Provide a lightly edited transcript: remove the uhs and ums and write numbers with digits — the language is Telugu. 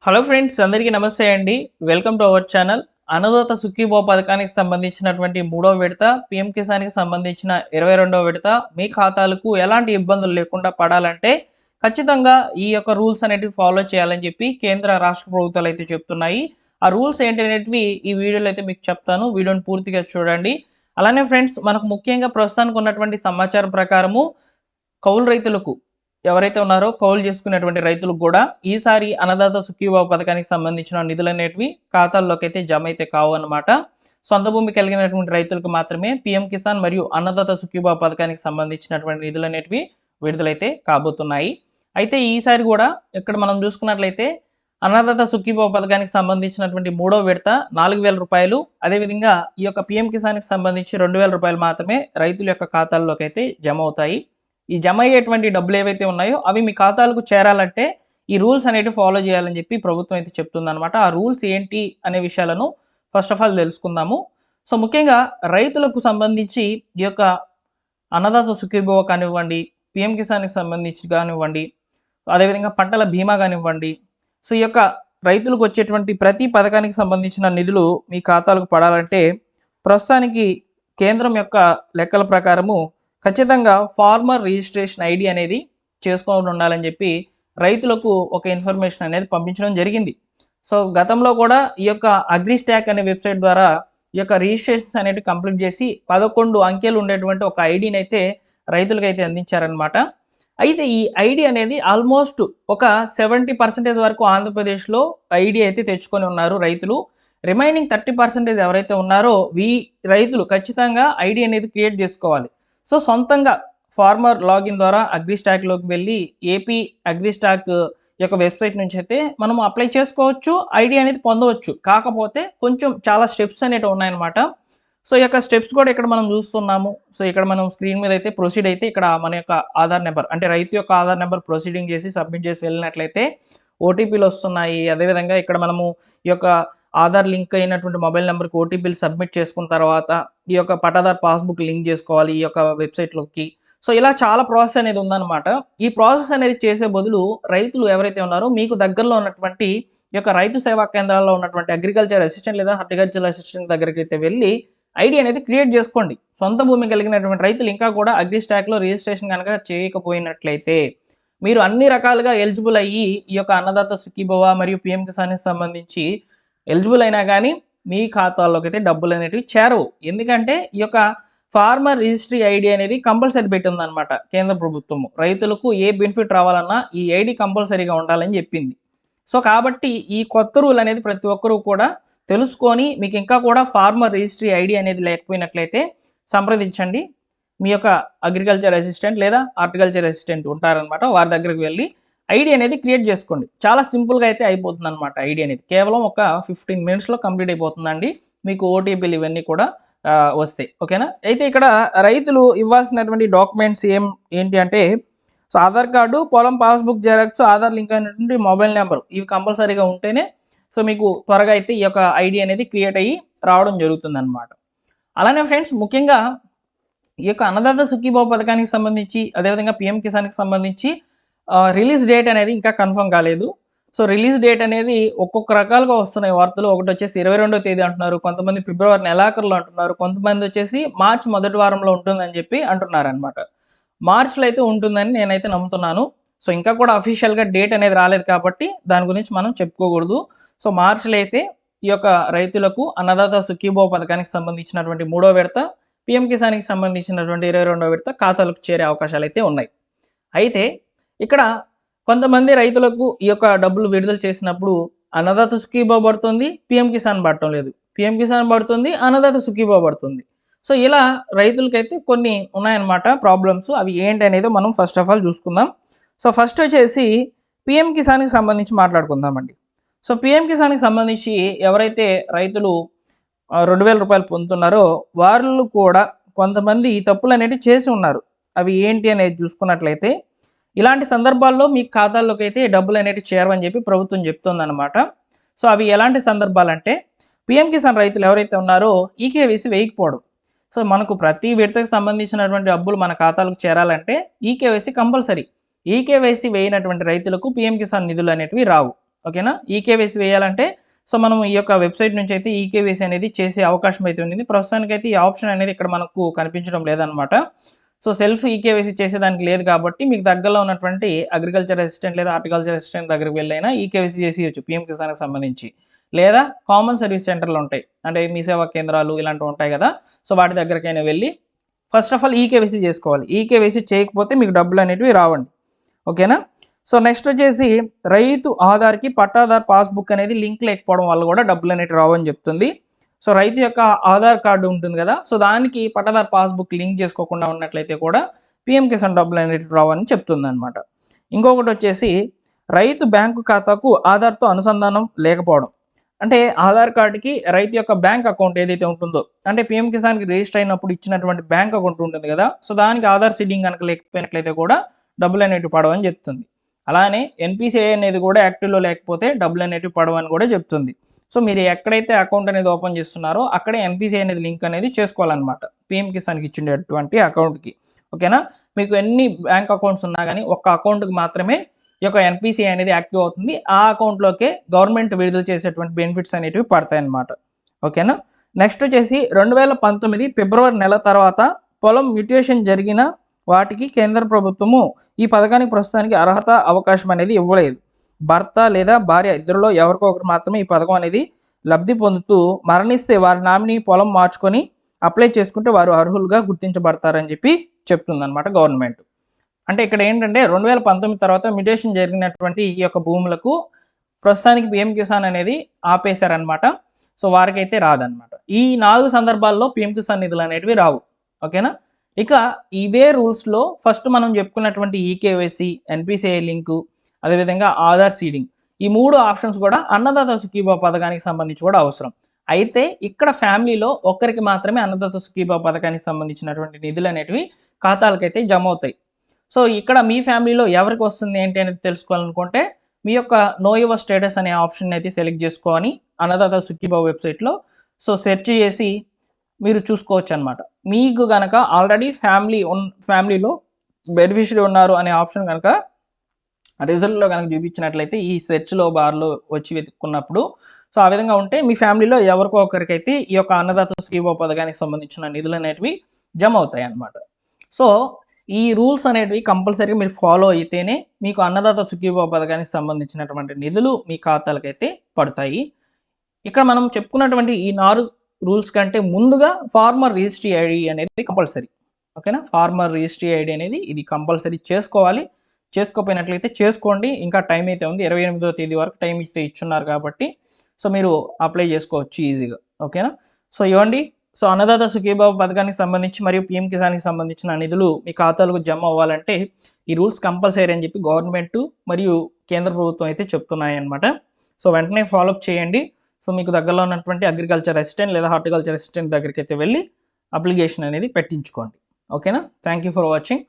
హలో ఫ్రెండ్స్, అందరికీ నమస్తే అండి. Welcome to our channel. Annadata Sukhibhava పథకానికి సంబంధించినటువంటి మూడో విడత, పీఎం కిసాన్‌కి సంబంధించిన 22వ విడత మీ ఖాతాలకు ఎలాంటి ఇబ్బందులు లేకుండా పడాలంటే ఖచ్చితంగా ఈ యొక్క రూల్స్ అనేటివి ఫాలో చేయాలని చెప్పి కేంద్ర, రాష్ట్ర ప్రభుత్వాలు అయితే చెప్తున్నాయి. ఆ రూల్స్ ఏంటనేటివి ఈ వీడియోలో అయితే మీకు చెప్తాను. వీడియోని పూర్తిగా చూడండి. అలానే ఫ్రెండ్స్, మనకు ముఖ్యంగా ప్రస్తుతానికి ఉన్నటువంటి సమాచారం ప్రకారము కౌలు రైతులకు ఎవరైతే ఉన్నారో కౌలు చేసుకునేటువంటి రైతులకు కూడా ఈసారి అన్నదాత సుఖీభావ పథకానికి సంబంధించిన నిధులనేటివి ఖాతాల్లోకి అయితే జమ అయితే కావు అన్నమాట. సొంత భూమి కలిగినటువంటి రైతులకు మాత్రమే పీఎం కిసాన్ మరియు అన్నదాత సుఖీభావ పథకానికి సంబంధించినటువంటి నిధులనేటివి విడుదలైతే కాబోతున్నాయి. అయితే ఈసారి కూడా ఇక్కడ మనం చూసుకున్నట్లయితే అన్నదాత సుఖీభావ పథకానికి సంబంధించినటువంటి మూడో విడత 4,000 రూపాయలు, అదేవిధంగా ఈ యొక్క పీఎం కిసాన్కి సంబంధించి 2,000 రూపాయలు మాత్రమే రైతుల యొక్క ఖాతాల్లోకి అయితే జమ అవుతాయి. ఈ జమ అయ్యేటువంటి డబ్బులు ఏవైతే ఉన్నాయో అవి మీ ఖాతాలకు చేరాలంటే ఈ రూల్స్ అనేటివి ఫాలో చేయాలని చెప్పి ప్రభుత్వం అయితే చెప్తుందన్నమాట. ఆ రూల్స్ ఏంటి అనే విషయాలను ఫస్ట్ ఆఫ్ ఆల్ తెలుసుకుందాము. సో ముఖ్యంగా రైతులకు సంబంధించి ఈ యొక్క అన్నదాత సుఖీభవ కానివ్వండి, పీఎం కిసాన్‌కి సంబంధించి కానివ్వండి, అదేవిధంగా పంటల బీమా కానివ్వండి, సో ఈ యొక్క రైతులకు వచ్చేటువంటి ప్రతి పథకానికి సంబంధించిన నిధులు మీ ఖాతాలకు పడాలంటే ప్రస్తుతానికి కేంద్రం యొక్క లెక్కల ప్రకారము ఖచ్చితంగా ఫార్మర్ రిజిస్ట్రేషన్ ఐడి అనేది చేసుకొని ఉండాలని చెప్పి రైతులకు ఒక ఇన్ఫర్మేషన్ అనేది పంపించడం జరిగింది. సో గతంలో కూడా ఈ యొక్క అగ్రిస్టాక్ అనే వెబ్సైట్ ద్వారా ఈ యొక్క రిజిస్ట్రేషన్స్ అనేవి కంప్లీట్ చేసి 11 అంకెలు ఉండేటువంటి ఒక ఐడిని అయితే రైతులకైతే అందించారనమాట. అయితే ఈ ఐడి అనేది ఆల్మోస్ట్ ఒక 70% వరకు ఆంధ్రప్రదేశ్లో ఐడి అయితే తెచ్చుకొని ఉన్నారు రైతులు. రిమైనింగ్ 30% ఎవరైతే ఉన్నారో రైతులు ఖచ్చితంగా ఐడి అనేది క్రియేట్ చేసుకోవాలి. సో సొంతంగా ఫార్మర్ లాగిన్ ద్వారా అగ్రిస్టాక్‌లోకి వెళ్ళి ఏపీ అగ్రిస్టాక్ యొక్క వెబ్సైట్ నుంచి అయితే మనం అప్లై చేసుకోవచ్చు. ఐడి అనేది పొందవచ్చు. కాకపోతే కొంచెం చాలా స్టెప్స్ అనేటివి ఉన్నాయన్నమాట. సో ఈ యొక్క స్టెప్స్ కూడా ఇక్కడ మనం చూస్తున్నాము. సో ఇక్కడ మనం స్క్రీన్ మీద అయితే ప్రొసీడ్ అయితే ఇక్కడ మన యొక్క ఆధార్ నెంబర్ అంటే రైతు యొక్క ఆధార్ నెంబర్ ప్రొసీడింగ్ చేసి సబ్మిట్ చేసి వెళ్ళినట్లయితే ఓటీపీలు వస్తున్నాయి. అదేవిధంగా ఇక్కడ మనము ఈ యొక్క ఆధార్ లింక్ అయినటువంటి మొబైల్ నెంబర్కి ఓటీపీలు సబ్మిట్ చేసుకున్న తర్వాత ఈ యొక్క పట్టాదార్ పాస్బుక్ లింక్ చేసుకోవాలి ఈ యొక్క వెబ్సైట్లోకి. సో ఇలా చాలా ప్రాసెస్ అనేది ఉందన్నమాట. ఈ ప్రాసెస్ అనేది చేసే బదులు రైతులు ఎవరైతే ఉన్నారో మీకు దగ్గరలో ఉన్నటువంటి ఈ యొక్క రైతు సేవా కేంద్రాల్లో ఉన్నటువంటి అగ్రికల్చర్ అసిస్టెంట్ లేదా హార్టికల్చర్ అసిస్టెంట్ దగ్గరికి అయితే వెళ్ళి ఐడి అనేది క్రియేట్ చేసుకోండి. సొంత భూమి కలిగినటువంటి రైతులు ఇంకా కూడా అగ్రిస్టాక్‌లో రిజిస్ట్రేషన్ కనుక చేయకపోయినట్లయితే మీరు అన్ని రకాలుగా ఎలిజిబుల్ అయ్యి ఈ యొక్క అన్నదాత సుఖీభవ మరియు పీఎం కిసాన్‌కి సంబంధించి ఎలిజిబుల్ అయినా కానీ మీ ఖాతాల్లోకి అయితే డబ్బులు అనేటివి చేరవు. ఎందుకంటే ఈ యొక్క ఫార్మర్ రిజిస్ట్రీ ఐడి అనేది కంపల్సరీ పెట్టిందనమాట కేంద్ర ప్రభుత్వము. రైతులకు ఏ బెనిఫిట్ రావాలన్నా ఈ ఐడి కంపల్సరీగా ఉండాలని చెప్పింది. సో కాబట్టి ఈ కొత్త రూల్ అనేది ప్రతి ఒక్కరూ కూడా తెలుసుకొని మీకు ఇంకా కూడా ఫార్మర్ రిజిస్ట్రీ ఐడి అనేది లేకపోయినట్లయితే సంప్రదించండి. మీ యొక్క అగ్రికల్చర్ అసిస్టెంట్ లేదా హార్టికల్చర్ అసిస్టెంట్ ఉంటారనమాట. వారి దగ్గరికి వెళ్ళి ఐడి అనేది క్రియేట్ చేసుకోండి. చాలా సింపుల్‌గా అయితే అయిపోతుందనమాట ఐడి అనేది. కేవలం ఒక 15 మినిట్స్‌లో కంప్లీట్ అయిపోతుందండి. మీకు ఓటీపీలు ఇవన్నీ కూడా వస్తాయి. ఓకేనా? అయితే ఇక్కడ రైతులు ఇవ్వాల్సినటువంటి డాక్యుమెంట్స్ ఏంటి అంటే సో ఆధార్ కార్డు, పొలం పాస్‌బుక్ జిరాక్స్, ఆధార్ లింక్ అయినటువంటి మొబైల్ నెంబర్ ఇవి కంపల్సరీగా ఉంటేనే సో మీకు త్వరగా అయితే ఈ యొక్క ఐడి అనేది క్రియేట్ అయ్యి రావడం జరుగుతుందనమాట. అలానే ఫ్రెండ్స్, ముఖ్యంగా ఈ యొక్క అన్నదాత సుఖీభవ పథకానికి సంబంధించి అదేవిధంగా పీఎం కిసాన్‌కి సంబంధించి రిలీజ్ డేట్ అనేది ఇంకా కన్ఫర్మ్ కాలేదు. సో రిలీజ్ డేట్ అనేది ఒక్కొక్క రకాలుగా వస్తున్నాయి వార్తలు. ఒకటి వచ్చేసి 22వ తేదీ అంటున్నారు. కొంతమంది ఫిబ్రవరి నెలాఖరులో అంటున్నారు. కొంతమంది వచ్చేసి మార్చి మొదటి వారంలో ఉంటుందని చెప్పి అంటున్నారనమాట. మార్చ్‌లో అయితే ఉంటుందని నేనైతే నమ్ముతున్నాను. సో ఇంకా కూడా అఫీషియల్‌గా డేట్ అనేది రాలేదు కాబట్టి దాని గురించి మనం చెప్పుకోకూడదు. సో మార్చ్‌లో అయితే ఈ యొక్క రైతులకు అన్నదాత సుఖీభవ పథకానికి సంబంధించినటువంటి మూడో విడత, పీఎం కిసాన్‌కి సంబంధించినటువంటి 22వ విడత ఖాతాలకు చేరే అవకాశాలు అయితే ఉన్నాయి. అయితే ఇక్కడ కొంతమంది రైతులకు ఈ యొక్క డబ్బులు విడుదల చేసినప్పుడు అన్నదాత సుఖీభవ పడుతుంది, పీఎం కిసాన్ పడటం లేదు. పీఎం కిసాన్ పడుతుంది, అన్నదాత సుఖీభవ పడుతుంది. సో ఇలా రైతులకైతే కొన్ని ఉన్నాయన్నమాట ప్రాబ్లమ్స్. అవి ఏంటి అనేది మనం ఫస్ట్ ఆఫ్ ఆల్ చూసుకుందాం. సో ఫస్ట్ వచ్చేసి పీఎం కిసాన్‌కి సంబంధించి మాట్లాడుకుందామండి. సో పీఎం కిసాన్‌కి సంబంధించి ఎవరైతే రైతులు 2,000 రూపాయలు పొందుతున్నారో వాళ్ళు కూడా కొంతమంది ఈ తప్పులు అనేటివి చేసి ఉన్నారు. అవి ఏంటి అనేది చూసుకున్నట్లయితే ఇలాంటి సందర్భాల్లో మీ ఖాతాల్లోకి అయితే డబ్బులు అనేటివి చేరవని చెప్పి ప్రభుత్వం చెప్తుందన్నమాట. సో అవి ఎలాంటి సందర్భాలంటే పీఎం కిసాన్ రైతులు ఎవరైతే ఉన్నారో ఈకేవైసీ వేయకపోవడం. సో మనకు ప్రతి విడతకు సంబంధించినటువంటి డబ్బులు మన ఖాతాలకు చేరాలంటే ఈకేవైసీ కంపల్సరీ. ఈకేవైసీ వేయనటువంటి రైతులకు పీఎం కిసాన్ నిధులు అనేటివి రావు. ఓకేనా. ఈకేవైసీ వేయాలంటే సో మనం ఈ యొక్క వెబ్సైట్ నుంచి అయితే ఈకేవైసీ అనేది చేసే అవకాశం అయితే ఉంది. ప్రస్తుతానికైతే ఈ ఆప్షన్ అనేది ఇక్కడ మనకు కనిపించడం లేదనమాట. సో సెల్ఫ్ ఈకేవైసీ చేసేదానికి లేదు కాబట్టి మీకు దగ్గరలో ఉన్నటువంటి అగ్రికల్చర్ అసిస్టెంట్ లేదా హార్టికల్చర్ అసిస్టెంట్ దగ్గరికి వెళ్ళైనా ఈకేవైసీ చేసేయచ్చు పీఎం కిసాన్కి సంబంధించి. లేదా కామన్ సర్వీస్ సెంటర్లు ఉంటాయి, అంటే మీ సేవా కేంద్రాలు ఇలాంటివి ఉంటాయి కదా, సో వాటి దగ్గరకైనా వెళ్ళి ఫస్ట్ ఆఫ్ ఆల్ ఈకేవైసీ చేసుకోవాలి. ఈకేవైసీ చేయకపోతే మీకు డబ్బులు అనేటివి రావండి. ఓకేనా. సో నెక్స్ట్ వచ్చేసి రైతు ఆధార్కి పట్టాదార్ పాస్బుక్ అనేది లింక్ లేకపోవడం వల్ల కూడా డబ్బులు అనేవి రావని చెప్తుంది. సో రైతు యొక్క ఆధార్ కార్డు ఉంటుంది కదా, సో దానికి పట్టాదార్ పాస్బుక్ లింక్ చేసుకోకుండా ఉన్నట్లయితే కూడా పీఎం కిసాన్ డబ్బులు అనేవి రావని చెప్తుంది అనమాట. ఇంకొకటి వచ్చేసి రైతు బ్యాంకు ఖాతాకు ఆధార్తో అనుసంధానం లేకపోవడం. అంటే ఆధార్ కార్డుకి రైతు యొక్క బ్యాంక్ అకౌంట్ ఏదైతే ఉంటుందో, అంటే పీఎం కిసాన్కి రిజిస్టర్ అయినప్పుడు ఇచ్చినటువంటి బ్యాంక్ అకౌంట్ ఉంటుంది కదా, సో దానికి ఆధార్ సీడింగ్ కనుక లేకపోయినట్లయితే కూడా డబ్బులు అనేటివి పడవని చెప్తుంది. అలానే ఎన్పిసిఐ అనేది కూడా యాక్టివ్లో లేకపోతే డబ్బులు అనేటివి పడవని కూడా చెప్తుంది. సో మీరు ఎక్కడైతే అకౌంట్ అనేది ఓపెన్ చేస్తున్నారో అక్కడే ఎన్పిసిఐ అనేది లింక్ అనేది చేసుకోవాలన్నమాట పీఎం కిసాన్కి ఇచ్చినటువంటి అకౌంట్కి. ఓకేనా. మీకు ఎన్ని బ్యాంక్ అకౌంట్స్ ఉన్నా కానీ ఒక్క అకౌంట్కి మాత్రమే ఈ యొక్క ఎన్పిసిఐ అనేది యాక్టివ్ అవుతుంది. ఆ అకౌంట్లోకే గవర్నమెంట్ విడుదల చేసేటువంటి బెనిఫిట్స్ అనేటివి పడతాయి అన్నమాట. ఓకేనా. నెక్స్ట్ వచ్చేసి 2019 ఫిబ్రవరి నెల తర్వాత పొలం మ్యూటేషన్ జరిగిన వాటికి కేంద్ర ప్రభుత్వము ఈ పథకానికి ప్రస్తుతానికి అర్హత అవకాశం అనేది ఇవ్వలేదు. భర్త లేదా భార్య ఇద్దరిలో ఎవరికో ఒకరు మాత్రమే ఈ పథకం అనేది లబ్ధి పొందుతూ మరణిస్తే వారి నామినీ పొలం మార్చుకొని అప్లై చేసుకుంటే వారు అర్హులుగా గుర్తించబడతారని చెప్పి చెప్తుంది అనమాట గవర్నమెంట్. అంటే ఇక్కడ ఏంటంటే 2019 తర్వాత మ్యూటేషన్ జరిగినటువంటి ఈ యొక్క భూములకు ప్రస్తుతానికి పీఎం కిసాన్ అనేది ఆపేశారనమాట. సో వారికైతే రాదనమాట. ఈ 4 సందర్భాల్లో పీఎం కిసాన్ నిధులు అనేటివి రావు. ఓకేనా. ఇక ఇవే రూల్స్లో ఫస్ట్ మనం చెప్పుకున్నటువంటి ఈకేవైసీ, ఎన్పిసిఐ లింకు, అదేవిధంగా ఆధార్ సీడింగ్, ఈ 3 ఆప్షన్స్ కూడా అన్నదాత సుఖీభావ పథకానికి సంబంధించి కూడా అవసరం. అయితే ఇక్కడ ఫ్యామిలీలో ఒక్కరికి మాత్రమే అన్నదాత సుఖీభావ పథకానికి సంబంధించినటువంటి నిధులు అనేటివి ఖాతాలకైతే జమ అవుతాయి. సో ఇక్కడ మీ ఫ్యామిలీలో ఎవరికి వస్తుంది ఏంటి అనేది తెలుసుకోవాలనుకుంటే మీ యొక్క నో యువర్ స్టేటస్ అనే ఆప్షన్ అయితే సెలెక్ట్ చేసుకొని అన్నదాత సుఖీభావ వెబ్సైట్లో సో సెర్చ్ చేసి మీరు చూసుకోవచ్చు అనమాట. మీకు కనుక ఆల్రెడీ ఫ్యామిలీలో బెనిఫిషరీ ఉన్నారు అనే ఆప్షన్ కనుక రిజల్ట్లో కనుక చూపించినట్లయితే ఈ సెర్చ్లో బార్లో వచ్చి వెతుక్కున్నప్పుడు సో ఆ విధంగా ఉంటే మీ ఫ్యామిలీలో ఎవరికో ఒకరికైతే ఈ యొక్క అన్నదాత సుఖీభావ పథకానికి సంబంధించిన నిధులు అనేటివి జమ అవుతాయి అన్నమాట. సో ఈ రూల్స్ అనేటివి కంపల్సరీగా మీరు ఫాలో అయితేనే మీకు అన్నదాత సుఖీభావ పథకానికి సంబంధించినటువంటి నిధులు మీ ఖాతాలకైతే పడతాయి. ఇక్కడ మనం చెప్పుకున్నటువంటి ఈ 4 రూల్స్ కంటే ముందుగా ఫార్మర్ రిజిస్ట్రీ ఐడి అనేది కంపల్సరీ. ఓకేనా. ఫార్మర్ రిజిస్ట్రీ ఐడి అనేది ఇది కంపల్సరీ చేసుకోవాలి. చేసుకోకపోయినట్లయితే చేసుకోండి, ఇంకా టైం అయితే ఉంది. 28వ తేదీ వరకు టైం అయితే ఇచ్చున్నారు కాబట్టి సో మీరు అప్లై చేసుకోవచ్చు ఈజీగా. ఓకేనా. సో ఇవ్వండి. సో అన్నదాత సుఖీభావ పథకానికి సంబంధించి మరియు పీఎం కిసాన్కి సంబంధించిన నిధులు మీ ఖాతాలకు జమ అవ్వాలంటే ఈ రూల్స్ కంపల్సరీ అని చెప్పి గవర్నమెంట్ మరియు కేంద్ర ప్రభుత్వం అయితే చెప్తున్నాయి అన్నమాట. సో వెంటనే ఫాలోఅప్ చేయండి. సో మీకు దగ్గరలో ఉన్నటువంటి అగ్రికల్చర్ అసిస్టెంట్ లేదా హార్టికల్చర్ అసిస్టెంట్ దగ్గరికి అయితే వెళ్ళి అప్లికేషన్ అనేది పెట్టించుకోండి. ఓకేనా. Thank you for watching.